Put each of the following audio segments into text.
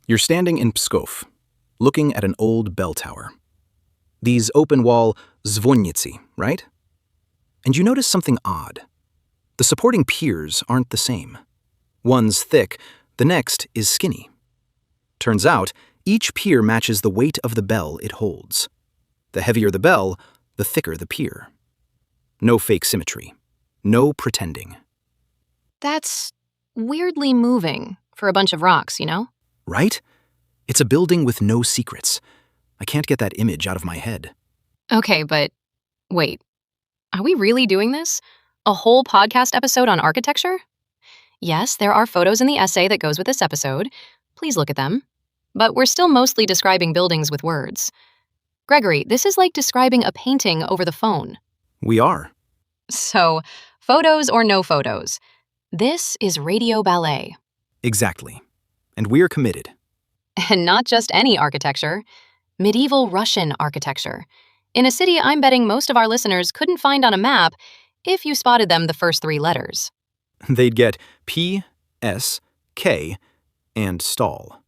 You're standing in Pskov, looking at an old bell tower. These open-wall zvonnitsy, right? And you notice something odd. The supporting piers aren't the same. One's thick, the next is skinny. Turns out, each pier matches the weight of the bell it holds. The heavier the bell, the thicker the pier. No fake symmetry. No pretending. That's weirdly moving for a bunch of rocks, you know? Right? It's a building with no secrets. I can't get that image out of my head. Okay, but wait. Are we really doing this? A whole podcast episode on architecture? Yes, there are photos in the essay that goes with this episode. Please look at them. But we're still mostly describing buildings with words. Gregory, this is like describing a painting over the phone. We are. So, photos or no photos, this is radio ballet. Exactly. And we're committed. And not just any architecture, medieval Russian architecture. In a city I'm betting most of our listeners couldn't find on a map if you spotted them the first 3 letters. They'd get P, S, K, and stall.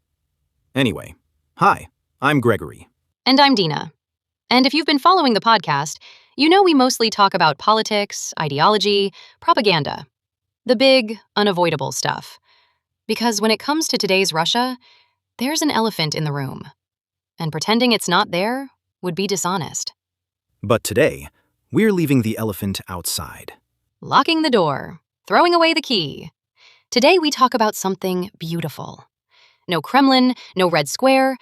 Anyway, hi, I'm Gregory. And I'm Dina. And if you've been following the podcast, you know we mostly talk about politics, ideology, propaganda. The big, unavoidable stuff. Because when it comes to today's Russia, there's an elephant in the room. And pretending it's not there would be dishonest. But today, we're leaving the elephant outside. Locking the door, throwing away the key. Today we talk about something beautiful. No Kremlin, no Red Square,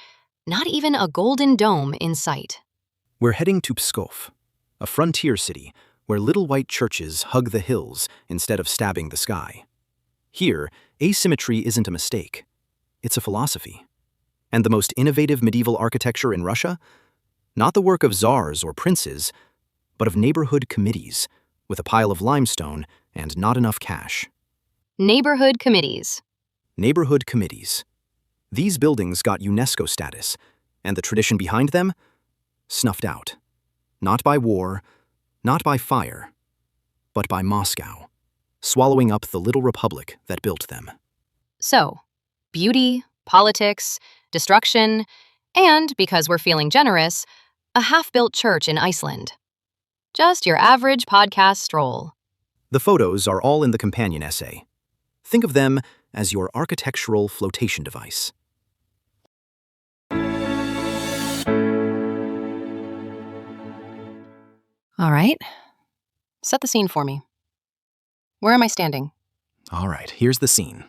not even a golden dome in sight. We're heading to Pskov, a frontier city where little white churches hug the hills instead of stabbing the sky. Here, asymmetry isn't a mistake. It's a philosophy. And the most innovative medieval architecture in Russia? Not the work of tsars or princes, but of neighborhood committees with a pile of limestone and not enough cash. Neighborhood committees. Neighborhood committees. These buildings got UNESCO status, and the tradition behind them? Snuffed out. Not by war, not by fire, but by Moscow, swallowing up the little republic that built them. So, beauty, politics, destruction, and, because we're feeling generous, a half-built church in Iceland. Just your average podcast stroll. The photos are all in the companion essay. Think of them as your architectural flotation device. All right. Set the scene for me. Where am I standing? All right, here's the scene.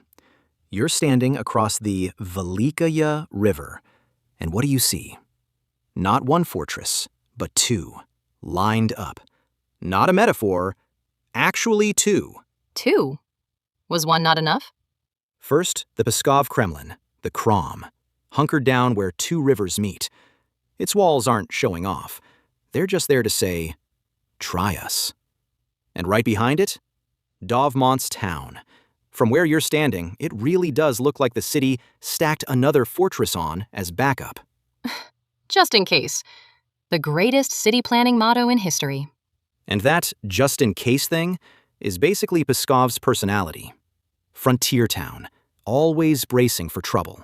You're standing across the Velikaya River, and what do you see? Not one fortress, but 2, lined up. Not a metaphor, actually 2. 2? Was 1 not enough? First, the Pskov Kremlin, the Krom, hunkered down where 2 rivers meet. Its walls aren't showing off. They're just there to say, try us. And right behind it, Dovmont's town. From where you're standing, it really does look like the city stacked another fortress on as backup. Just in case. The greatest city planning motto in history. And that just in case thing is basically Pskov's personality. Frontier town, always bracing for trouble.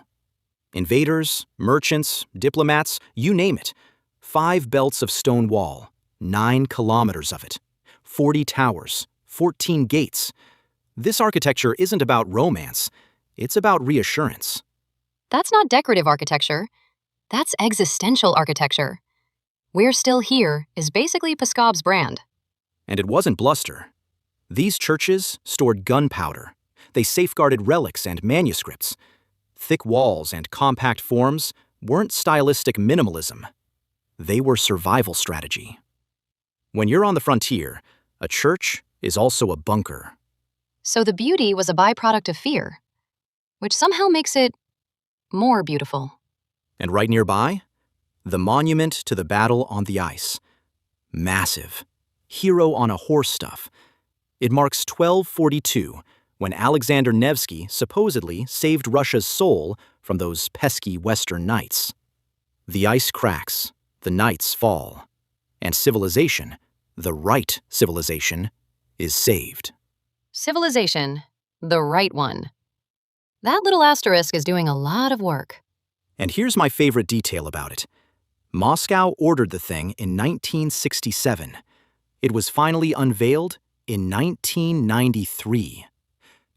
Invaders, merchants, diplomats, you name it. 5 belts of stone wall, 9 kilometers of it, 40 towers, 14 gates. This architecture isn't about romance, it's about reassurance. That's not decorative architecture. That's existential architecture. We're still here is basically Pskov's brand. And it wasn't bluster. These churches stored gunpowder. They safeguarded relics and manuscripts. Thick walls and compact forms weren't stylistic minimalism. They were survival strategy. When you're on the frontier, a church is also a bunker. So the beauty was a byproduct of fear, which somehow makes it more beautiful. And right nearby, the monument to the battle on the ice. Massive. Hero on a horse stuff. It marks 1242, when Alexander Nevsky supposedly saved Russia's soul from those pesky Western knights. The ice cracks, the knights fall, and civilization, the right civilization, is saved. Civilization, the right one. That little asterisk is doing a lot of work. And here's my favorite detail about it. Moscow ordered the thing in 1967. It was finally unveiled in 1993.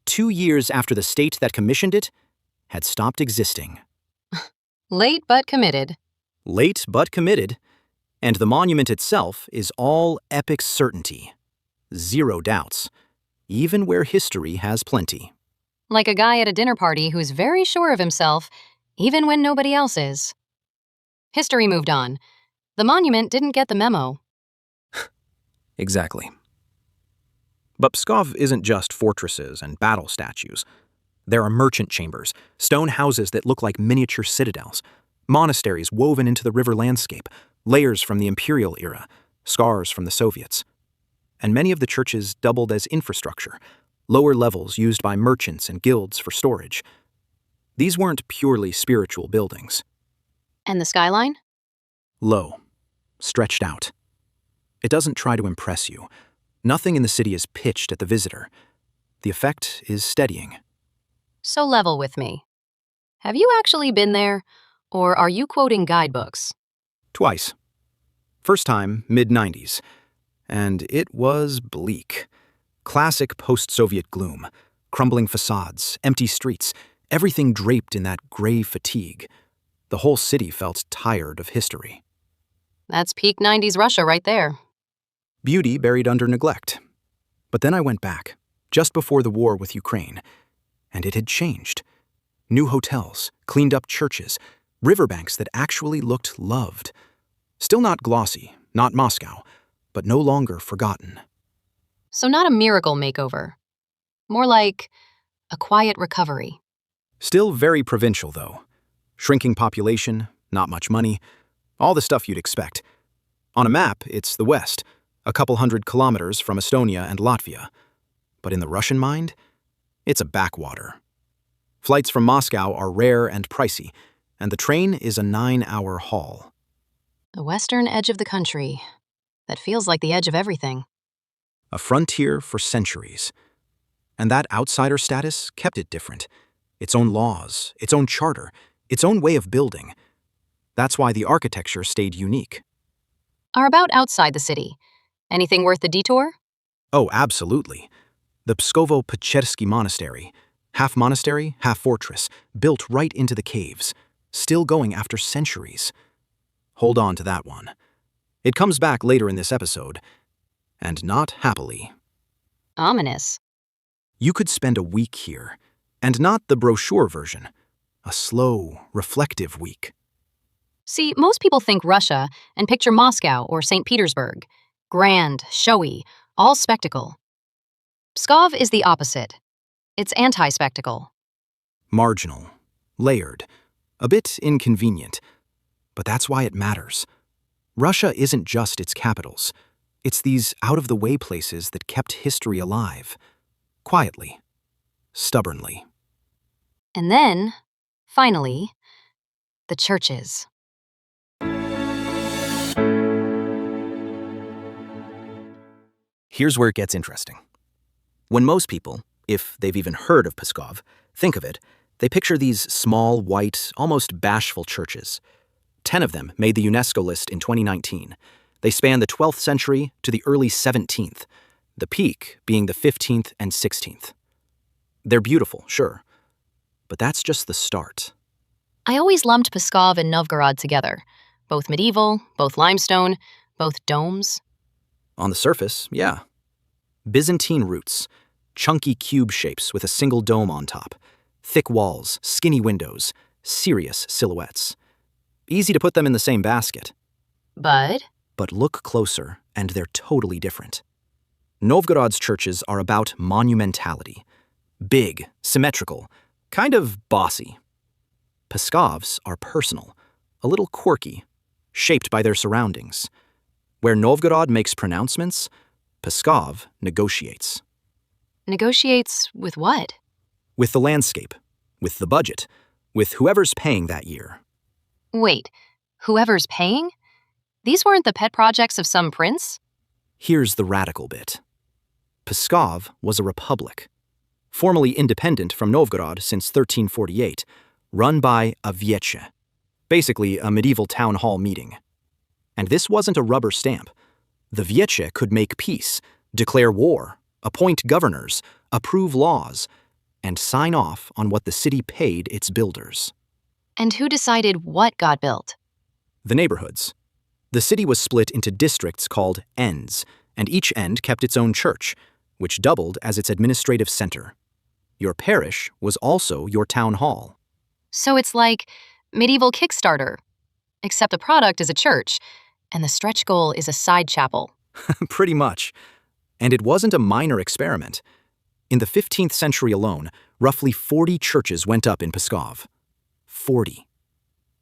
2 years after the state that commissioned it had stopped existing. Late but committed. Late but committed. And the monument itself is all epic certainty. 0 doubts. Even where history has plenty. Like a guy at a dinner party who's very sure of himself, even when nobody else is. History moved on. The monument didn't get the memo. Exactly. But Pskov isn't just fortresses and battle statues. There are merchant chambers, stone houses that look like miniature citadels, monasteries woven into the river landscape, layers from the imperial era, scars from the Soviets. And many of the churches doubled as infrastructure, lower levels used by merchants and guilds for storage. These weren't purely spiritual buildings. And the skyline? Low, stretched out. It doesn't try to impress you. Nothing in the city is pitched at the visitor. The effect is steadying. So level with me. Have you actually been there, or are you quoting guidebooks? Twice. First time, mid-90s. And it was bleak. Classic post-Soviet gloom. Crumbling facades, empty streets, everything draped in that gray fatigue. The whole city felt tired of history. That's peak 90s Russia right there. Beauty buried under neglect. But then I went back, just before the war with Ukraine, and it had changed. New hotels, cleaned-up churches, riverbanks that actually looked loved. Still not glossy, not Moscow, but no longer forgotten. So not a miracle makeover. More like a quiet recovery. Still very provincial, though. Shrinking population, not much money, all the stuff you'd expect. On a map, it's the West, a couple 100 kilometers from Estonia and Latvia. But in the Russian mind, it's a backwater. Flights from Moscow are rare and pricey, and the train is a 9-hour haul. The western edge of the country. That feels like the edge of everything. A frontier for centuries. And that outsider status kept it different. Its own laws, its own charter, its own way of building. That's why the architecture stayed unique. Are about outside the city. Anything worth the detour? Oh, absolutely. The Pskovo-Pechersky Monastery. Half monastery, half fortress, built right into the caves. Still going after centuries. Hold on to that one. It comes back later in this episode. And not happily. Ominous. You could spend a week here. And not the brochure version. A slow, reflective week. See, most people think Russia and picture Moscow or St. Petersburg. Grand, showy, all spectacle. Pskov is the opposite. It's anti-spectacle. Marginal, layered, a bit inconvenient. But that's why it matters. Russia isn't just its capitals. It's these out-of-the-way places that kept history alive. Quietly. Stubbornly. And then, finally, the churches. Here's where it gets interesting. When most people, if they've even heard of Pskov, think of it, they picture these small, white, almost bashful churches. 10 of them made the UNESCO list in 2019. They span the 12th century to the early 17th, the peak being the 15th and 16th. They're beautiful, sure, but that's just the start. I always lumped Pskov and Novgorod together. Both medieval, both limestone, both domes. On the surface, yeah. Byzantine roots, chunky cube shapes with a single dome on top, thick walls, skinny windows, serious silhouettes. Easy to put them in the same basket. But look closer, and they're totally different. Novgorod's churches are about monumentality. Big, symmetrical, kind of bossy. Pskov's are personal, a little quirky, shaped by their surroundings. Where Novgorod makes pronouncements, Pskov negotiates. Negotiates with what? With the landscape, with the budget, with whoever's paying that year. Wait, whoever's paying? These weren't the pet projects of some prince? Here's the radical bit. Pskov was a republic, formally independent from Novgorod since 1348, run by a veche, basically a medieval town hall meeting. And this wasn't a rubber stamp. The veche could make peace, declare war, appoint governors, approve laws, and sign off on what the city paid its builders. And who decided what got built? The neighborhoods. The city was split into districts called ends, and each end kept its own church, which doubled as its administrative center. Your parish was also your town hall. So it's like medieval Kickstarter, except the product is a church, and the stretch goal is a side chapel. Pretty much. And it wasn't a minor experiment. In the 15th century alone, roughly 40 churches went up in Pskov. 40.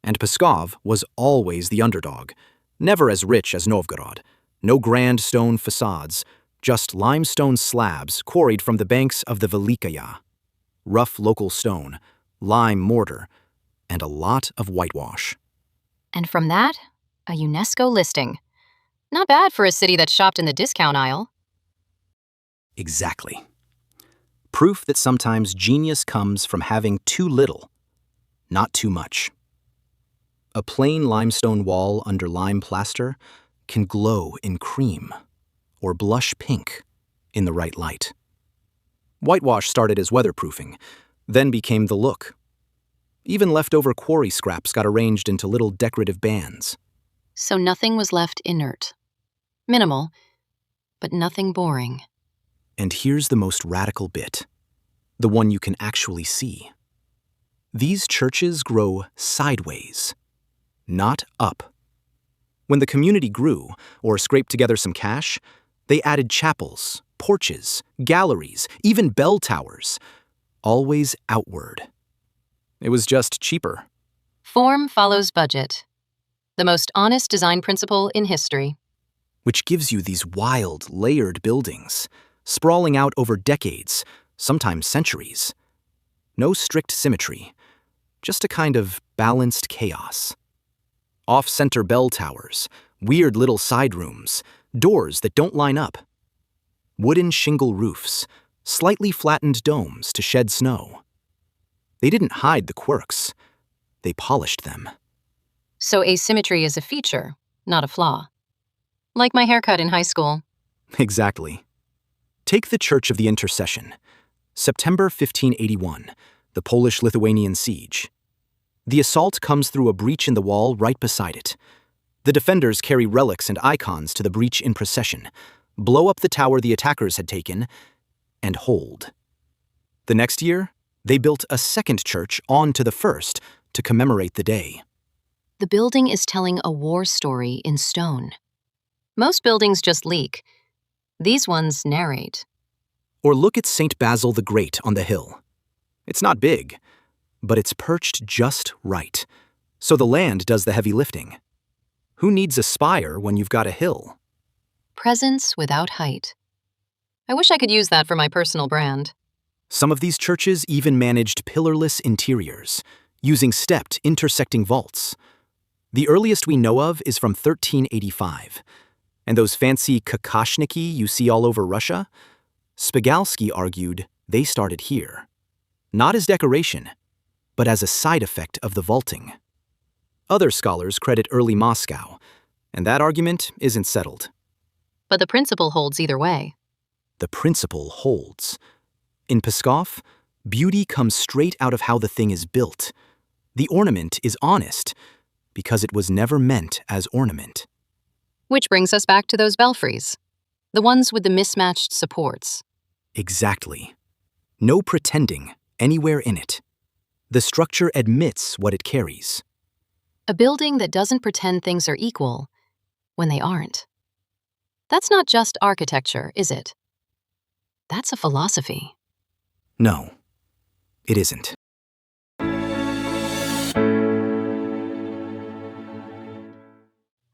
And Pskov was always the underdog, never as rich as Novgorod. No grand stone facades, just limestone slabs quarried from the banks of the Velikaya. Rough local stone, lime mortar, and a lot of whitewash. And from that, a UNESCO listing. Not bad for a city that shopped in the discount aisle. Exactly. Proof that sometimes genius comes from having too little, not too much. A plain limestone wall under lime plaster can glow in cream or blush pink in the right light. Whitewash started as weatherproofing, then became the look. Even leftover quarry scraps got arranged into little decorative bands. So nothing was left inert. Minimal, but nothing boring. And here's the most radical bit, the one you can actually see. These churches grow sideways, not up. When the community grew, or scraped together some cash, they added chapels, porches, galleries, even bell towers, always outward. It was just cheaper. Form follows budget. The most honest design principle in history. Which gives you these wild, layered buildings, sprawling out over decades, sometimes centuries. No strict symmetry, just a kind of balanced chaos. Off-center bell towers, weird little side rooms, doors that don't line up. Wooden shingle roofs, slightly flattened domes to shed snow. They didn't hide the quirks, they polished them. So asymmetry is a feature, not a flaw. Like my haircut in high school. Exactly. Take the Church of the Intercession, September 1581, the Polish-Lithuanian siege. The assault comes through a breach in the wall right beside it. The defenders carry relics and icons to the breach in procession, blow up the tower the attackers had taken, and hold. The next year, they built a second church onto the first to commemorate the day. The building is telling a war story in stone. Most buildings just leak. These ones narrate. Or look at St. Basil the Great on the hill. It's not big, but it's perched just right, so the land does the heavy lifting. Who needs a spire when you've got a hill? Presence without height. I wish I could use that for my personal brand. Some of these churches even managed pillarless interiors, using stepped, intersecting vaults. The earliest we know of is from 1385. And those fancy kakashniki you see all over Russia? Spegalsky argued they started here. Not as decoration, but as a side effect of the vaulting. Other scholars credit early Moscow, and that argument isn't settled. But the principle holds either way. The principle holds. In Pskov, beauty comes straight out of how the thing is built. The ornament is honest, because it was never meant as ornament. Which brings us back to those belfries. The ones with the mismatched supports. Exactly. No pretending anywhere in it. The structure admits what it carries. A building that doesn't pretend things are equal when they aren't. That's not just architecture, is it? That's a philosophy. No, it isn't.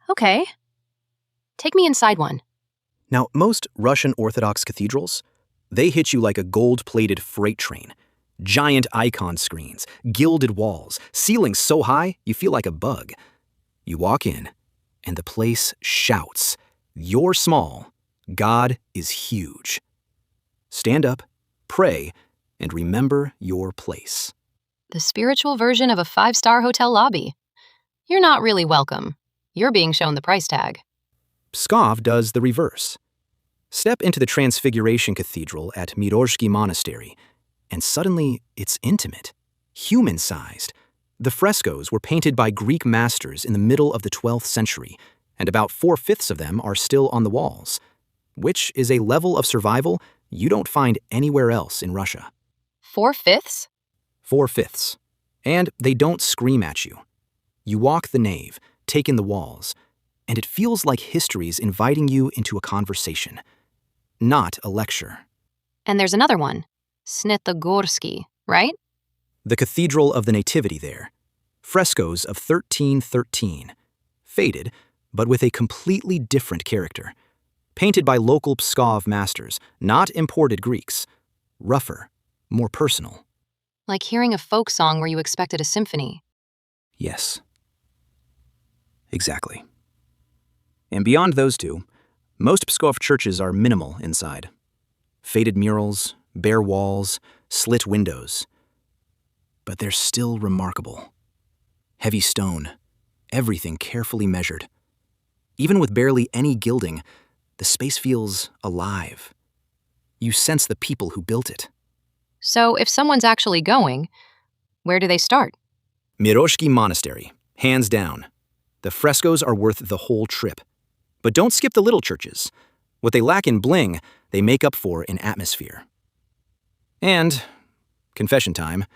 Okay. Take me inside one. Now, most Russian Orthodox cathedrals, they hit you like a gold-plated freight train. Giant icon screens, gilded walls, ceilings so high you feel like a bug. You walk in, and the place shouts, "You're small, God is huge." Stand up, pray, and remember your place. The spiritual version of a 5-star hotel lobby. You're not really welcome. You're being shown the price tag. Pskov does the reverse. Step into the Transfiguration Cathedral at Mirozhsky Monastery, and suddenly it's intimate, human-sized. The frescoes were painted by Greek masters in the middle of the 12th century, and about 4/5 of them are still on the walls, which is a level of survival you don't find anywhere else in Russia. 4/5? 4/5. And they don't scream at you. You walk the nave, take in the walls, and it feels like history's inviting you into a conversation, not a lecture. And there's another one, Snetogorsky, right? The Cathedral of the Nativity there. Frescoes of 1313. Faded, but with a completely different character. Painted by local Pskov masters, not imported Greeks. Rougher, more personal. Like hearing a folk song where you expected a symphony. Yes. Exactly. And beyond those two, most Pskov churches are minimal inside. Faded murals, bare walls, slit windows. But they're still remarkable. Heavy stone, everything carefully measured. Even with barely any gilding, the space feels alive. You sense the people who built it. So if someone's actually going, where do they start? Mirozhsky Monastery, hands down. The frescoes are worth the whole trip. But don't skip the little churches. What they lack in bling, they make up for in atmosphere. And, confession time,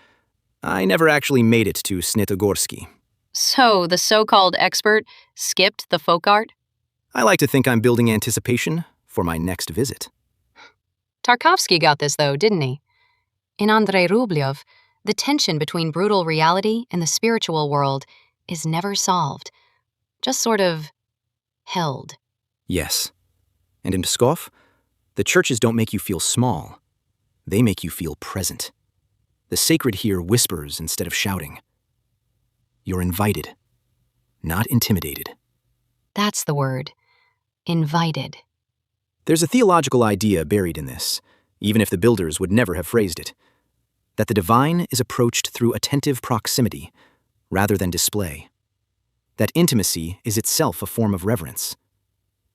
I never actually made it to Snetogorsky. So the so-called expert skipped the folk art? I like to think I'm building anticipation for my next visit. Tarkovsky got this, though, didn't he? In Andrei Rublev, the tension between brutal reality and the spiritual world is never solved, just sort of held. Yes. And in Pskov, the churches don't make you feel small. They make you feel present. The sacred here whispers instead of shouting. You're invited, not intimidated. That's the word. Invited. There's a theological idea buried in this, even if the builders would never have phrased it, that the divine is approached through attentive proximity rather than display. That intimacy is itself a form of reverence.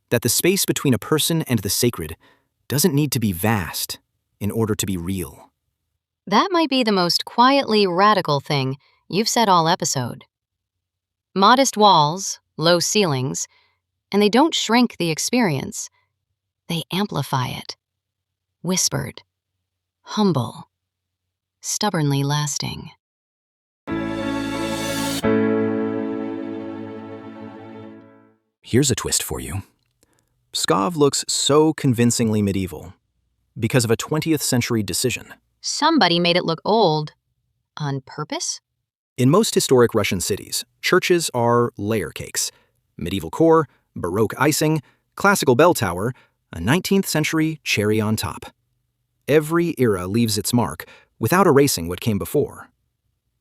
That the space between a person and the sacred doesn't need to be vast in order to be real. That might be the most quietly radical thing you've said all episode. Modest walls, low ceilings, and they don't shrink the experience. They amplify it. Whispered. Humble. Stubbornly lasting. Here's a twist for you. Pskov looks so convincingly medieval because of a 20th century decision. Somebody made it look old. On purpose? In most historic Russian cities, churches are layer cakes. Medieval core, Baroque icing, classical bell tower, a 19th century cherry on top. Every era leaves its mark without erasing what came before.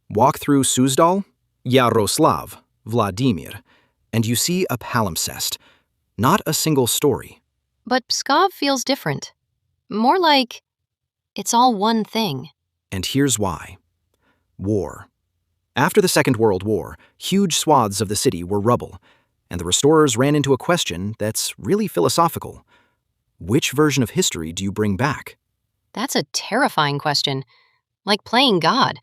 Walk through Suzdal, Yaroslav, Vladimir, and you see a palimpsest, not a single story. But Pskov feels different. More like it's all one thing. And here's why. War. After the Second World War, huge swaths of the city were rubble, and the restorers ran into a question that's really philosophical. Which version of history do you bring back? That's a terrifying question. Like playing God,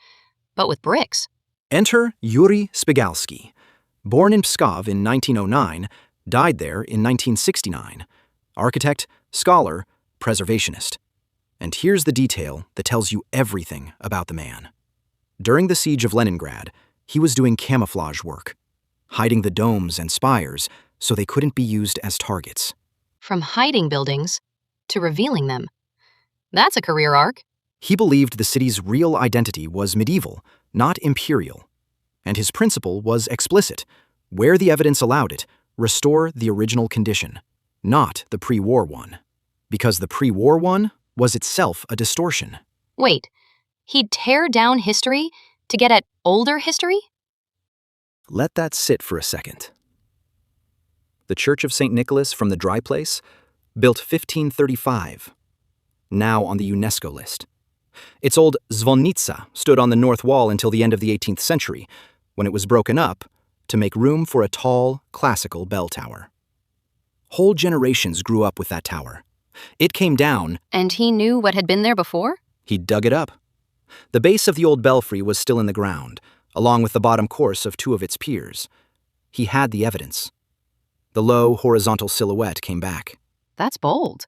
but with bricks. Enter Yuri Spegalsky. Born in Pskov in 1909, died there in 1969. Architect, scholar, preservationist. And here's the detail that tells you everything about the man. During the siege of Leningrad, he was doing camouflage work, hiding the domes and spires so they couldn't be used as targets. From hiding buildings to revealing them. That's a career arc. He believed the city's real identity was medieval, not imperial. And his principle was explicit. Where the evidence allowed it, restore the original condition, not the pre-war one. Because the pre-war one was itself a distortion. Wait, he'd tear down history to get at older history? Let that sit for a second. The Church of St. Nicholas from the Dry Place, built 1535, now on the UNESCO list. Its old zvonnitsa stood on the north wall until the end of the 18th century, when it was broken up to make room for a tall, classical bell tower. Whole generations grew up with that tower. It came down, And he knew what had been there before? he dug it up. The base of the old belfry was still in the ground, along with the bottom course of two of its piers. He had the evidence. The low, horizontal silhouette came back. That's bold.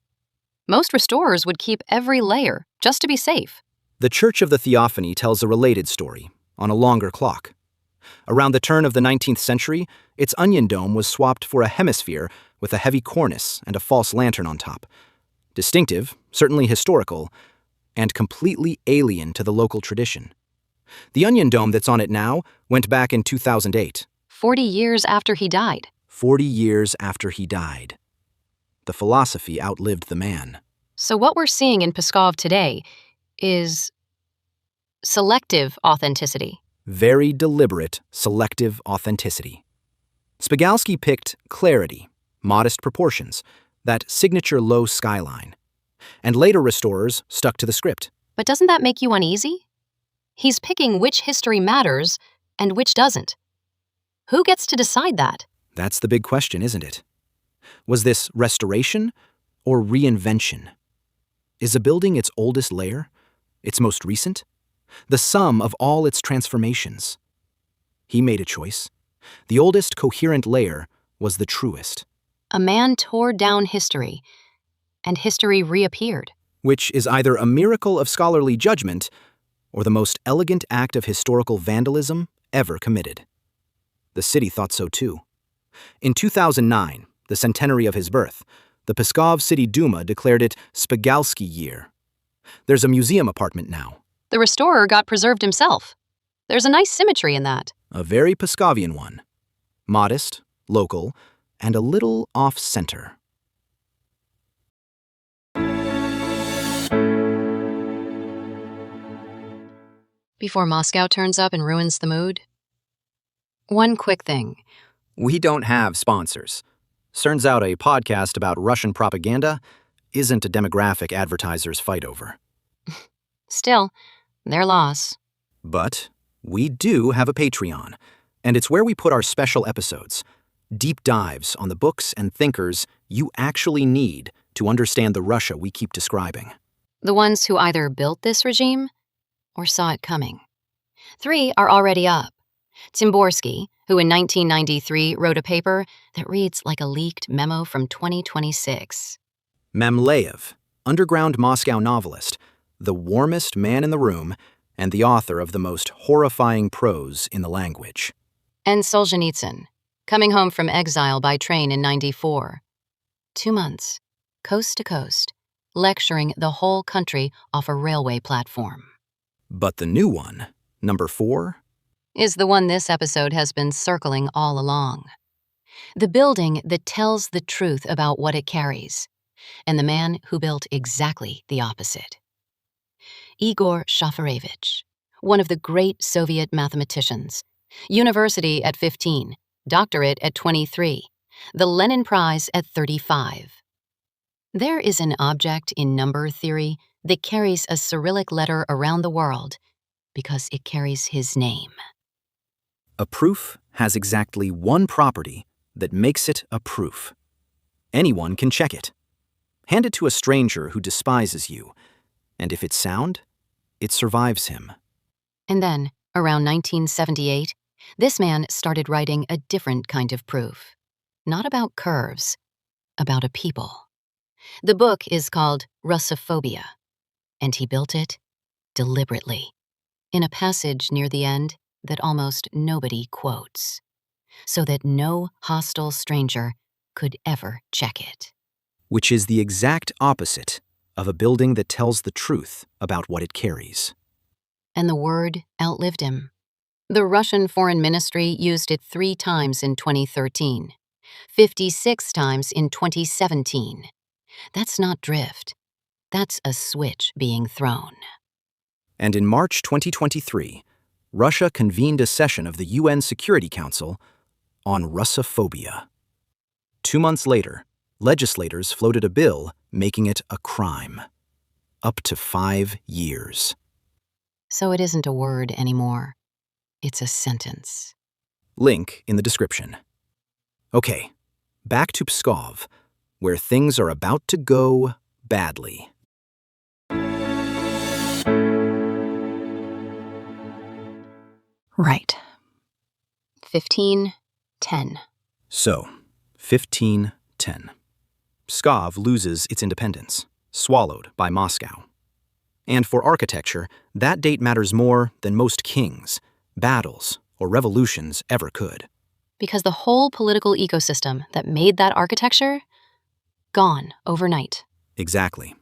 Most restorers would keep every layer, just to be safe. The Church of the Theophany tells a related story, on a longer clock. Around the turn of the 19th century, its onion dome was swapped for a hemisphere with a heavy cornice and a false lantern on top. Distinctive, certainly historical, and completely alien to the local tradition. The onion dome that's on it now went back in 2008. 40 years after he died. 40 years after he died. The philosophy outlived the man. So what we're seeing in Pskov today is selective authenticity. Very deliberate, selective authenticity. Spegalsky picked clarity, modest proportions, that signature low skyline. And later restorers stuck to the script. But doesn't that make you uneasy? He's picking which history matters and which doesn't. Who gets to decide that? That's the big question, isn't it? Was this restoration or reinvention? Is a building its oldest layer, its most recent? The sum of all its transformations. He made a choice. The oldest coherent layer was the truest. A man tore down history, and history reappeared. Which is either a miracle of scholarly judgment or the most elegant act of historical vandalism ever committed. The city thought so too. In 2009, the centenary of his birth, the Pskov City Duma declared it Spegalsky Year. There's a museum apartment now. The restorer got preserved himself. There's a nice symmetry in that. A very Pskovian one. Modest, local, and a little off-center. Before Moscow turns up and ruins the mood. One quick thing. We don't have sponsors. Turns out a podcast about Russian propaganda isn't a demographic advertisers fight over. Still, their loss. But we do have a Patreon, and it's where we put our special episodes, deep dives on the books and thinkers you actually need to understand the Russia we keep describing. The ones who either built this regime or saw it coming. 3 are already up. Timborsky, who in 1993 wrote a paper that reads like a leaked memo from 2026. Memleyev, underground Moscow novelist, the warmest man in the room, and the author of the most horrifying prose in the language. And Solzhenitsyn, coming home from exile by train in 94. 2 months, coast to coast, lecturing the whole country off a railway platform. But the new one, number 4, is the one this episode has been circling all along. The building that tells the truth about what it carries, and the man who built exactly the opposite. Igor Shafarevich, one of the great Soviet mathematicians. University at 15, doctorate at 23, the Lenin Prize at 35. There is an object in number theory that carries a Cyrillic letter around the world because it carries his name. A proof has exactly one property that makes it a proof. Anyone can check it. Hand it to a stranger who despises you, and if it's sound, it survives him. And then, around 1978, this man started writing a different kind of proof. Not about curves, about a people. The book is called Russophobia, and he built it deliberately, in a passage near the end that almost nobody quotes, so that no hostile stranger could ever check it. Which is the exact opposite of a building that tells the truth about what it carries. And the word outlived him. The Russian Foreign Ministry used it 3 times in 2013, 56 times in 2017. That's not drift. That's a switch being thrown. And in March 2023, Russia convened a session of the UN Security Council on Russophobia. 2 months later, legislators floated a bill making it a crime. Up to 5 years. So it isn't a word anymore. It's a sentence. Link in the description. Okay, back to Pskov, where things are about to go badly. Right. 1510. So, 1510. Pskov loses its independence, swallowed by Moscow. And for architecture, that date matters more than most kings, battles, or revolutions ever could. Because the whole political ecosystem that made that architecture, gone overnight. Exactly.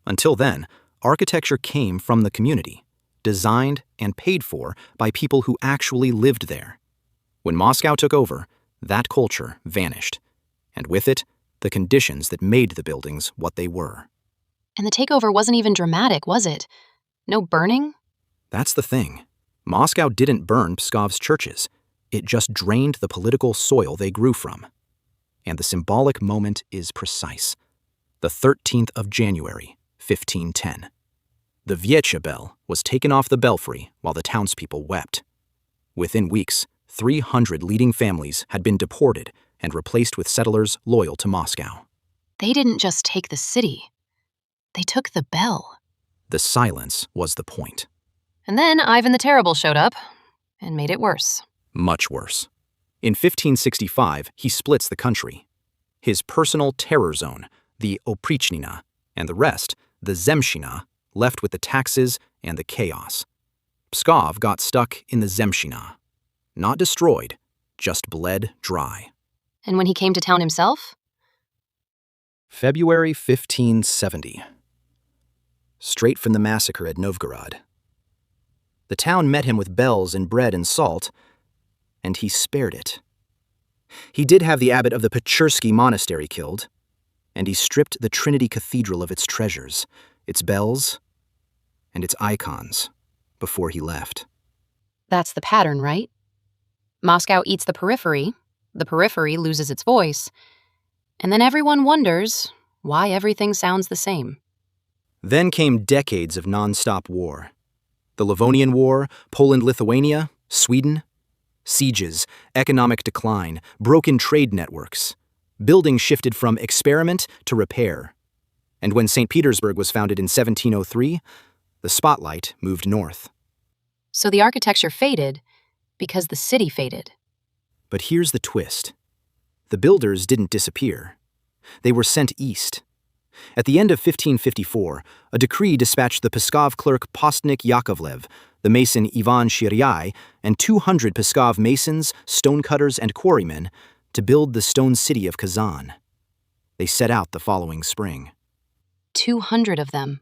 Until then, architecture came from the community, designed and paid for by people who actually lived there. When Moscow took over, that culture vanished, and with it, the conditions that made the buildings what they were. And the takeover wasn't even dramatic, was it? No burning? That's the thing. Moscow didn't burn Pskov's churches. It just drained the political soil they grew from. And the symbolic moment is precise. The 13th of January, 1510. The veche bell was taken off the belfry while the townspeople wept. Within weeks, 300 leading families had been deported and replaced with settlers loyal to Moscow. They didn't just take the city. They took the bell. The silence was the point. And then Ivan the Terrible showed up and made it worse. Much worse. In 1565, he splits the country. His personal terror zone, the Oprichnina, and the rest, the Zemshina, left with the taxes and the chaos. Pskov got stuck in the Zemshina. Not destroyed, just bled dry. And when he came to town himself? February 1570. Straight from the massacre at Novgorod. The town met him with bells and bread and salt, and he spared it. He did have the abbot of the Pechersky monastery killed, and he stripped the Trinity Cathedral of its treasures, its bells, and its icons, before he left. That's the pattern, right? Moscow eats the periphery loses its voice, and then everyone wonders why everything sounds the same. Then came decades of non-stop war. The Livonian War, Poland-Lithuania, Sweden. Sieges, economic decline, broken trade networks. Buildings shifted from experiment to repair. And when St. Petersburg was founded in 1703, the spotlight moved north. So the architecture faded because the city faded. But here's the twist. The builders didn't disappear. They were sent east. At the end of 1554, a decree dispatched the Pskov clerk Postnik Yakovlev, the mason Ivan Shiryai, and 200 Pskov masons, stonecutters, and quarrymen to build the stone city of Kazan. They set out the following spring. 200 of them.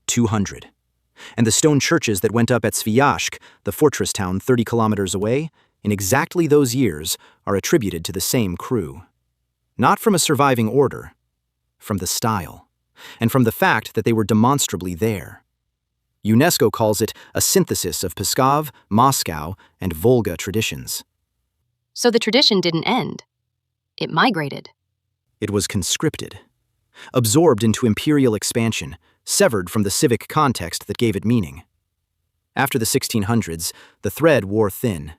200. And the stone churches that went up at Sviashk, the fortress town 30 kilometers away, in exactly those years, are attributed to the same crew. Not from a surviving order, from the style, and from the fact that they were demonstrably there. UNESCO calls it a synthesis of Pskov, Moscow, and Volga traditions. So the tradition didn't end. It migrated. It was conscripted, absorbed into imperial expansion, severed from the civic context that gave it meaning. After the 1600s, the thread wore thin.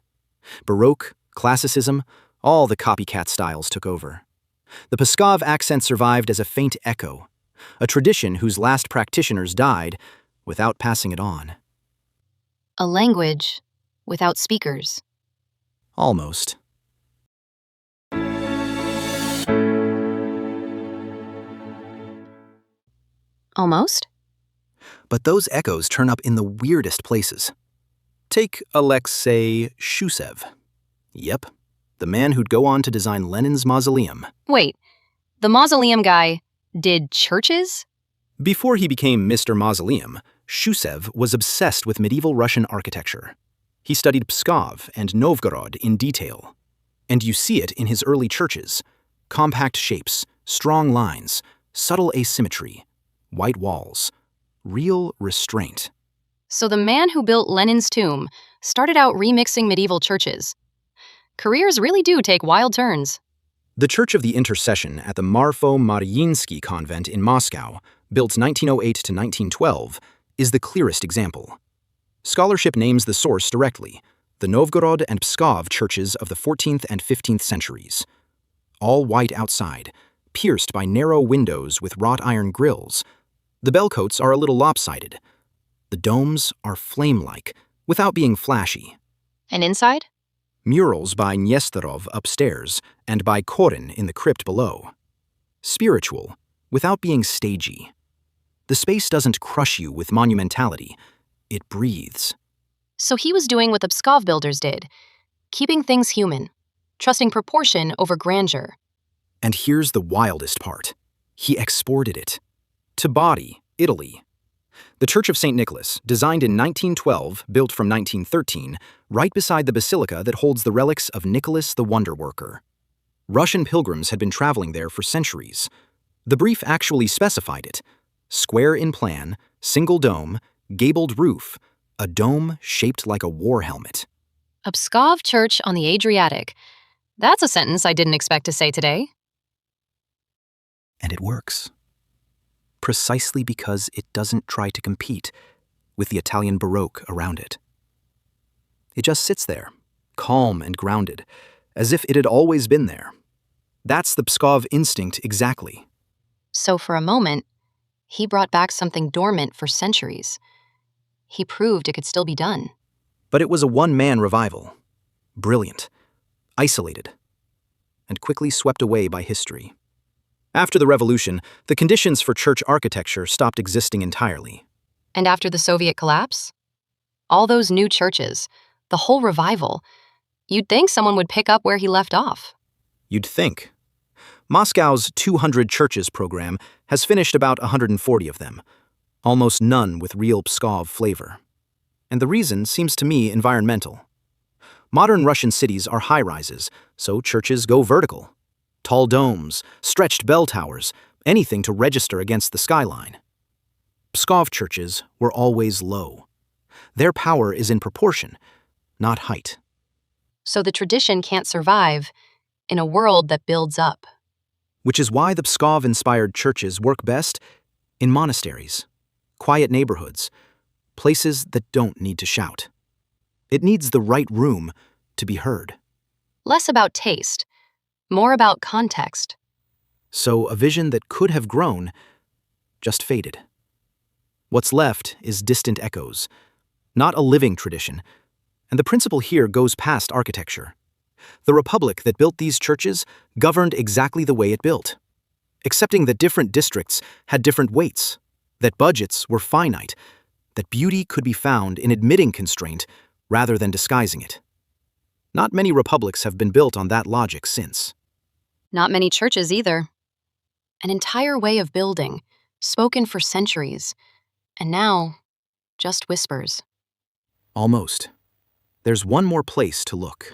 Baroque, Classicism, all the copycat styles took over. The Pskov accent survived as a faint echo, a tradition whose last practitioners died without passing it on. A language without speakers. Almost. Almost? But those echoes turn up in the weirdest places. Take Alexei Shchusev. Yep, the man who'd go on to design Lenin's mausoleum. Wait, the mausoleum guy did churches? Before he became Mr. Mausoleum, Shchusev was obsessed with medieval Russian architecture. He studied Pskov and Novgorod in detail. And you see it in his early churches. Compact shapes, strong lines, subtle asymmetry, white walls, real restraint. So the man who built Lenin's tomb started out remixing medieval churches. Careers really do take wild turns. The Church of the Intercession at the Marfo-Mariinsky convent in Moscow, built 1908 to 1912, is the clearest example. Scholarship names the source directly, the Novgorod and Pskov churches of the 14th and 15th centuries. All white outside, pierced by narrow windows with wrought iron grills. The bellcotes are a little lopsided. The domes are flame-like, without being flashy. And inside? Murals by Nesterov upstairs and by Korin in the crypt below. Spiritual, without being stagey. The space doesn't crush you with monumentality. It breathes. So he was doing what the Pskov builders did, keeping things human, trusting proportion over grandeur. And here's the wildest part. He exported it. To Bari, Italy. The Church of St. Nicholas, designed in 1912, built from 1913, right beside the basilica that holds the relics of Nicholas the Wonder Worker. Russian pilgrims had been traveling there for centuries. The brief actually specified it. Square in plan, single dome, gabled roof, a dome shaped like a war helmet. A Pskov church on the Adriatic. That's a sentence I didn't expect to say today. And it works. Precisely because it doesn't try to compete with the Italian Baroque around it. It just sits there, calm and grounded, as if it had always been there. That's the Pskov instinct exactly. So for a moment, he brought back something dormant for centuries. He proved it could still be done. But it was a one-man revival. Brilliant, isolated, and quickly swept away by history. After the revolution, the conditions for church architecture stopped existing entirely. And after the Soviet collapse? All those new churches, the whole revival, you'd think someone would pick up where he left off. You'd think. Moscow's 200 churches program has finished about 140 of them, almost none with real Pskov flavor. And the reason seems to me environmental. Modern Russian cities are high-rises, so churches go vertical. Tall domes, stretched bell towers, anything to register against the skyline. Pskov churches were always low. Their power is in proportion, not height. So the tradition can't survive in a world that builds up. Which is why the Pskov-inspired churches work best in monasteries, quiet neighborhoods, places that don't need to shout. It needs the right room to be heard. Less about taste, more about context. So a vision that could have grown just faded. What's left is distant echoes, not a living tradition, and the principle here goes past architecture. The republic that built these churches governed exactly the way it built, accepting that different districts had different weights, that budgets were finite, that beauty could be found in admitting constraint rather than disguising it. Not many republics have been built on that logic since. Not many churches either. An entire way of building, spoken for centuries, and now, just whispers. Almost. There's one more place to look.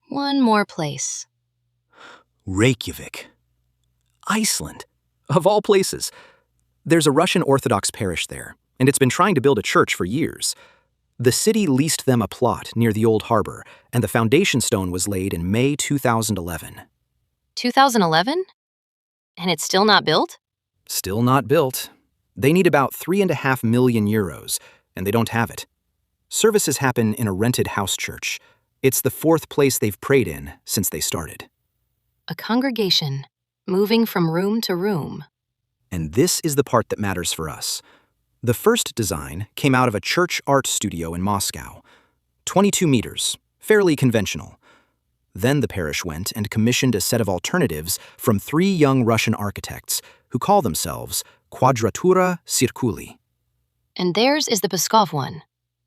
One more place. Reykjavik. Iceland. Of all places. There's a Russian Orthodox parish there, and it's been trying to build a church for years. The city leased them a plot near the old harbor, and the foundation stone was laid in May 2011. 2011? And it's still not built? Still not built. They need about €3.5 million, and they don't have it. Services happen in a rented house church. It's the fourth place they've prayed in since they started. A congregation, moving from room to room. And this is the part that matters for us. The first design came out of a church art studio in Moscow. 22 meters, fairly conventional. Then the parish went and commissioned a set of alternatives from 3 young Russian architects who call themselves Quadratura Circuli. And theirs is the Pskov one.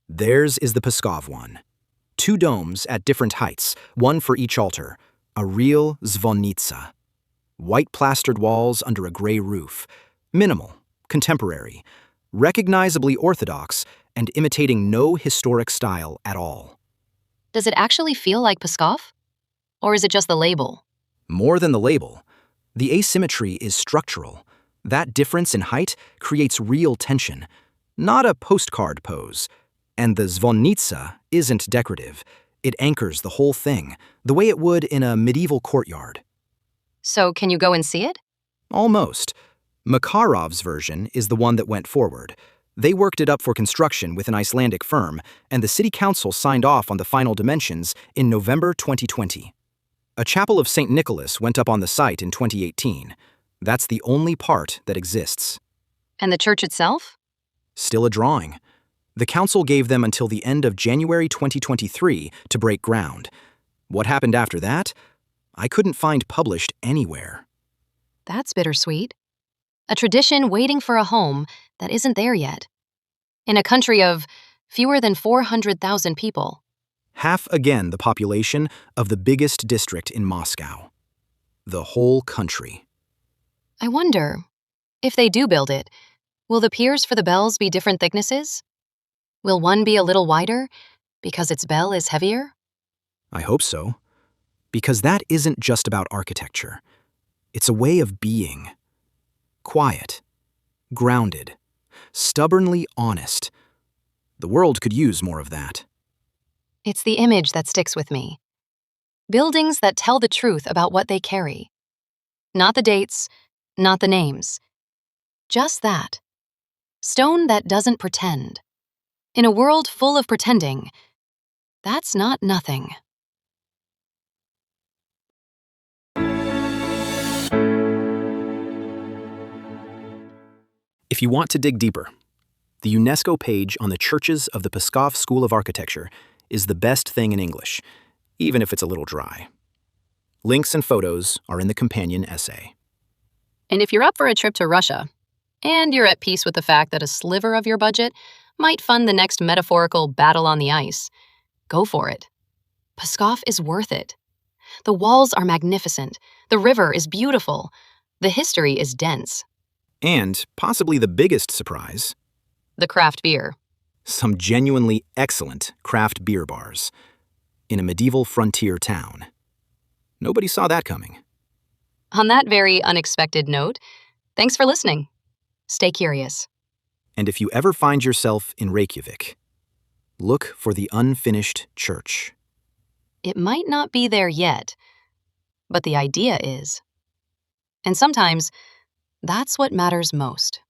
Theirs is the Pskov one. 2 domes at different heights, one for each altar. A real zvonnitsa. White plastered walls under a gray roof. Minimal, contemporary, recognizably orthodox, and imitating no historic style at all. Does it actually feel like Pskov? Or is it just the label? More than the label. The asymmetry is structural. That difference in height creates real tension, not a postcard pose. And the zvonnitsa isn't decorative. It anchors the whole thing, the way it would in a medieval courtyard. So can you go and see it? Almost. Makarov's version is the one that went forward. They worked it up for construction with an Icelandic firm, and the city council signed off on the final dimensions in November 2020. A chapel of St. Nicholas went up on the site in 2018. That's the only part that exists. And the church itself? Still a drawing. The council gave them until the end of January 2023 to break ground. What happened after that? I couldn't find published anywhere. That's bittersweet. A tradition waiting for a home that isn't there yet. In a country of fewer than 400,000 people. Half again the population of the biggest district in Moscow. The whole country. I wonder, if they do build it, will the piers for the bells be different thicknesses? Will one be a little wider because its bell is heavier? I hope so. Because that isn't just about architecture. It's a way of being. Quiet, grounded, stubbornly honest. The world could use more of that. It's the image that sticks with me. Buildings that tell the truth about what they carry. Not the dates, not the names. Just that. Stone that doesn't pretend. In a world full of pretending, that's not nothing. If you want to dig deeper, the UNESCO page on the churches of the Pskov School of Architecture is the best thing in English, even if it's a little dry. Links and photos are in the companion essay. And if you're up for a trip to Russia, and you're at peace with the fact that a sliver of your budget might fund the next metaphorical battle on the ice, go for it. Pskov is worth it. The walls are magnificent, the river is beautiful, the history is dense. And possibly the biggest surprise, The craft beer. some genuinely excellent craft beer bars in a medieval frontier town. Nobody saw that coming. On that very unexpected note, thanks for listening. Stay curious. And if you ever find yourself in Reykjavik, look for the unfinished church. It might not be there yet, but the idea is. And sometimes, that's what matters most.